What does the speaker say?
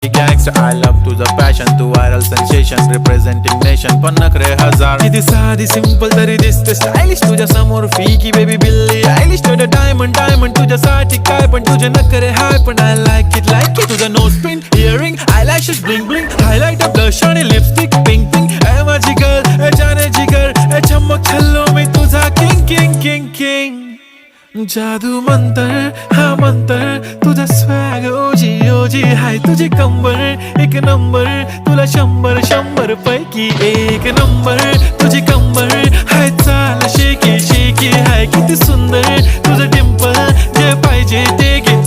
Gangster, I love तुझं passion, तू viral sensation, representing nation. पण नखरे हजार, किती साधी simple तरी दिसते stylish तुझ्या समोर फिकी baby बिल्ली आयलिश. तुझं diamond तुझ्यासाठी काय पण तुझे नखरे हाय पण I like it तुझं nose pin, earring, eyelashes bling bling, highlighter, blush आणि lipstick pink pink. ए माझी girl, ए जाने जिगर, ए चमक छल्लो मी तुझा king. जादू मंतर हा मंतर तुझा स्वॅग ओजी हाय तुझी कंबर एक नंबर तुला 100 पैकी एक नंबर तुझी कंबर हाय चाल शेकी हाय किती सुंदर तुझं डिंपल जे पाहिजे ते घे